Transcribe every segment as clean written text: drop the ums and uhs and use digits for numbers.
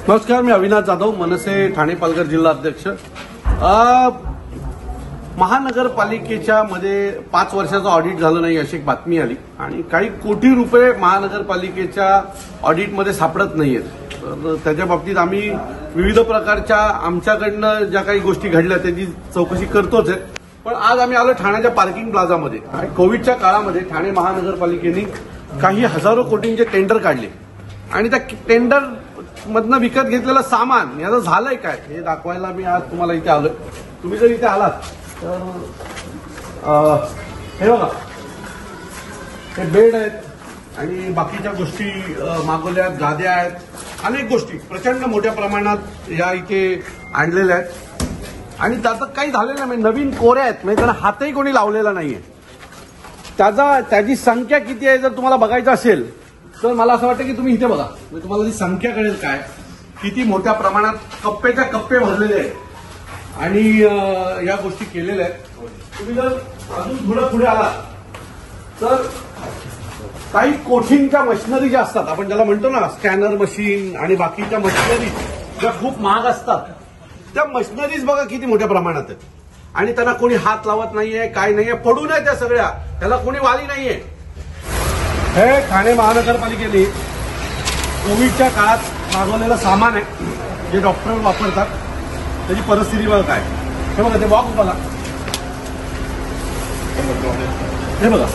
नमस्कार, मी अविनाश जाधव, मनसे ठाणे पालघर जिल्हा अध्यक्ष। महानगरपालिकेच्या मध्ये 5 वर्षाचं ऑडिट झालं नाही अशी एक बातमी आली आणि काही कोटी रुपये महानगरपालिकेच्या ऑडिटमध्ये सापडत नाहीयेत। तर त्याच्या बाबतीत आम्ही विविध प्रकारच्या आमच्याकडनं ज्या काही गोष्टी घडल्या त्याची चौकशी करतोच आहे। पण आज आम्ही आलो ठाण्याच्या पार्किंग प्लाझामध्ये। कोविडच्या काळामध्ये ठाणे महानगरपालिकेने काही हजारो कोटींचे टेंडर काढले आणि त्या टेंडर मधनं विकत घेतलेलं सामान याचं झालंय काय हे दाखवायला मी आज तुम्हाला इथे आलोय। तुम्ही जर इथे आलात तर हे बघा, हे बेड आहेत आणि बाकीच्या गोष्टी मागवल्या आहेत, गाद्या आहेत, अनेक गोष्टी प्रचंड मोठ्या प्रमाणात या इथे आणलेल्या आहेत आणि त्याचं काही झालेलं नाही। नवीन कोऱ्या आहेत, म्हणजे त्यांना हातही कोणी लावलेला नाहीये। त्याची संख्या किती आहे जर तुम्हाला बघायचं असेल तर मला असं वाटतं की तुम्ही इथे बघा, म्हणजे तुम्हाला ती संख्या कळेल काय किती मोठ्या प्रमाणात कप्पेच्या कप्पे भरलेले आहेत आणि या गोष्टी केलेल्या आहेत। तुम्ही जर अजून थोडं पुढे आला तर काही कोठींच्या मशिनरी ज्या असतात, आपण ज्याला म्हणतो ना स्कॅनर मशीन आणि बाकीच्या मशिनरी ज्या खूप महाग असतात, त्या मशिनरीज बघा किती मोठ्या प्रमाणात आहेत आणि त्यांना कोणी हात लावत नाहीये, काय नाहीये, पडून आहे त्या सगळ्या, त्याला कोणी वाली नाहीये। हे ठाणे महानगरपालिकेने कोविडच्या काळात मागवलेलं सामान आहे जे डॉक्टर वापरतात, त्याची परिस्थिती बघा काय। हे बघा, ते बॉक्स बघा, हे बघा,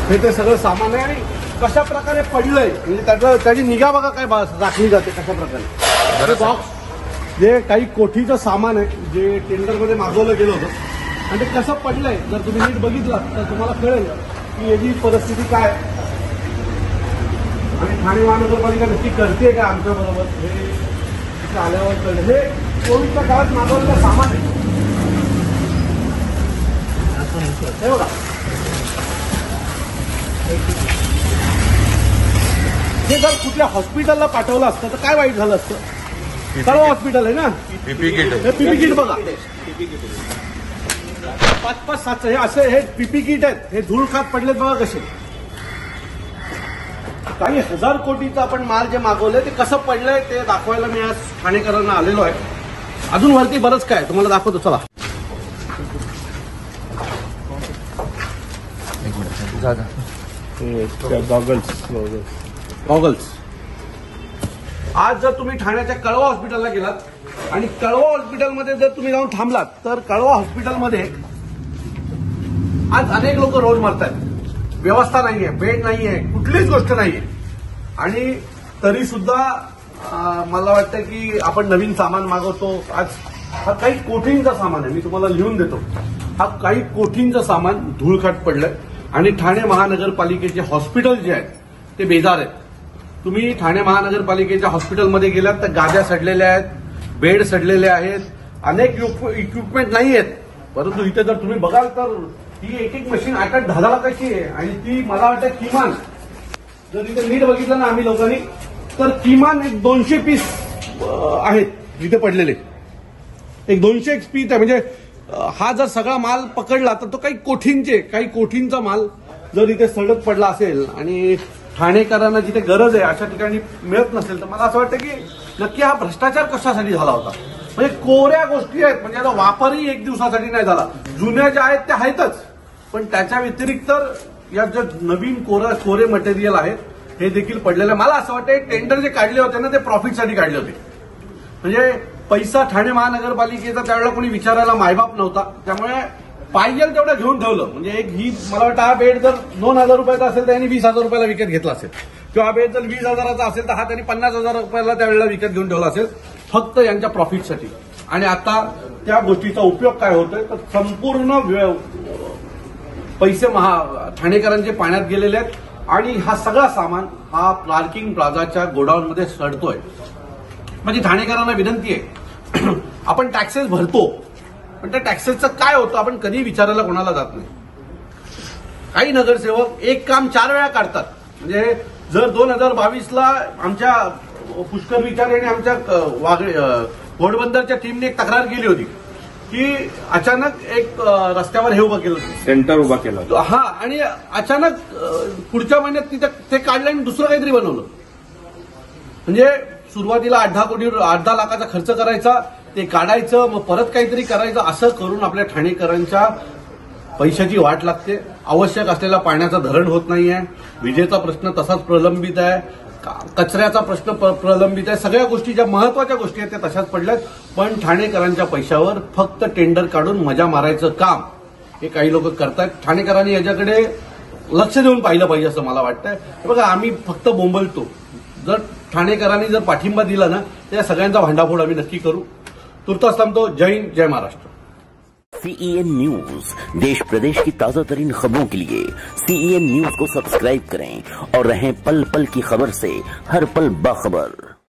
हे ते सगळं सामान आहे आणि कशा प्रकारे पडलंय म्हणजे त्याची निगा बघा काय राखली जाते कशा प्रकारे। बॉक्स जे काही कोटीचं सामान आहे जे टेंडरमध्ये मागवलं गेलं होतं आणि ते कसं पडलंय जर तुम्ही नीट बघितलं तर तुम्हाला कळेल की याची परिस्थिती काय आणि ठाणे महानगरपालिका नक्की करते का आमच्या बरोबर हे इथे आल्यावर कळलं। हे कोविडच्या काळात मागवलेलं सामान आहे, हे बघा, हे जर कुठल्या हॉस्पिटलला पाठवलं असतं तर काय वाईट झालं असतं। सर्व हॉस्पिटल आहे ना, पीपी किट बघा, 5-5, 7 हे असे हे पीपी किट आहेत, हे धूळ खात पडलेत बघा कसे। काही हजार कोटीचं आपण माल जे मागवलंय ते कसं पडलंय ते दाखवायला मी आज ठाणेकरांना आलेलो आहे। अजून वरती बरंच काय तुम्हाला दाखवतो, चला। गॉगल्स आज जर तुम्ही ठाण्याच्या कळवा हॉस्पिटलला गेलात आणि कळवा हॉस्पिटलमध्ये जर तुम्ही जाऊन थांबलात तर कळवा हॉस्पिटलमध्ये आज अनेक लोक रोज मरतात, व्यवस्था नाहीये, बेड नाहीये, कुठलीच गोष्ट नाहीये आणि तरी सुद्धा मला वाटतं की आपण नवीन सामान मागवतो। आज हा काही कोटींचा सामान आहे, मी तुम्हाला लिहून देतो, हा काही कोटींचं सामान धूळखाट पडलंय आणि ठाणे महानगरपालिकेचे हॉस्पिटल जे आहेत ते बेजार आहेत। तुम्ही ठाणे महानगरपालिकेच्या हॉस्पिटलमध्ये गेलात तर गाद्या सडलेल्या आहेत, बेड सडलेले आहेत, अनेक इक्विपमेंट नाही आहेत। परंतु इथे जर तुम्ही बघाल तर ही एक मशीन 8-10 लाखाची आहे आणि ती मला वाटतं किमान जर इथे नीट बघितलं ना आम्ही लोकांनी तर किमान एक 200 पीस आहेत इथे पडलेले, एक 200 पीस आहे। म्हणजे हा जर सगळा माल पकडला तर तो काही कोठींचा माल जर इथे सडक पडला असेल आणि ठाणेकरांना जिथे गरज आहे अशा ठिकाणी मिळत नसेल तर मला असं वाटतं की नक्की हा भ्रष्टाचार कशासाठी झाला होता। म्हणजे कोऱ्या गोष्टी आहेत, म्हणजे आता वापरही 1 दिवसासाठी नाही झाला, जुन्या ज्या आहेत त्या आहेतच, पण त्याच्या व्यतिरिक्त या ज्या नवीन कोरे मटेरियल आहेत हे देखील पडलेलं आहे। मला असं वाटतं टेंडर जे काढले होते ना ते प्रॉफिटसाठी काढले होते, म्हणजे पैसा ठाणे महानगरपालिकेचा त्यावेळेला कोणी विचारायला मायबाप नव्हता, त्यामुळे पाहिजे तेवढं घेऊन ठेवलं। म्हणजे एक ही मला वाटतं हा बेड जर 2,000 रुपयाचा असेल तर यांनी 20,000 रुपयाला विकत घेतला असेल, किंवा हा बेड जर 20,000चा असेल तर हा त्यांनी 50,000 रुपयाला त्यावेळेला विकत घेऊन ठेवला असेल फक्त यांच्या प्रॉफिटसाठी। आणि आता त्या गोष्टीचा उपयोग काय होतोय तर संपूर्ण पैसे ठाणेकरांचे पाण्यात गेलेले आहेत आणि हा सगळा सामान हा पार्किंग प्लाझाच्या गोडाऊनमध्ये सडतोय। म्हणजे ठाणेकरांना विनंती आहे, आपण टॅक्सेस भरतो पण त्या टॅक्सेसचं काय होतं आपण कधी विचारायला कोणाला जात नाही। काही नगरसेवक एक काम 4 वेळा काढतात, म्हणजे जर 2022ला आमच्या पुष्कर विचारे आणि आमच्या घोडबंदरच्या टीमने एक तक्रार केली होती की अचानक एक रस्त्यावर हे उभं केलं, सेंटर उभा केलं, हा, आणि अचानक पुढच्या महिन्यात तिथे ते काढलं आणि दुसरं काहीतरी बनवलं। म्हणजे सुरुवातीला 8-10 लाखाचा खर्च करायचा, ते काढायचं, मग परत काहीतरी करायचं, असं करून आपल्या ठाणेकरांच्या पैशाची वाट लागते. आवश्यक असलेला पाण्याचा धरण होत नाहीये, विजेचा प्रश्न तसाच प्रलंबित आहे, कचऱ्याचा प्रश्न प्रलंबित आहे. सगळ्या गोष्टी ज्या महत्वाच्या गोष्टी आहेत त्या तशाच पडल्यात. पण ठाणेकरांच्या पैशावर फक्त टेंडर काढून मजा मारायचं काम हे काही लोक करतायत. ठाणेकरांनी याच्याकडे लक्ष देऊन पाहिलं पाहिजे असं मला वाटतंय. बघा, आम्ही फक्त बोंबलतो. जर ठाणेकरांनी जर पाठिंबा दिला ना तर या सगळ्यांचा भांडाफोड आम्ही नक्की करू. तुर्तास थांबतो. जय हिंद, जय महाराष्ट्र. CEN न्यूज, देश प्रदेश की ताजा तरीन खबरों के लिए CEN न्यूज को सब्सक्राइब करें और रहें पल पल की खबर से हर पल बाखबर.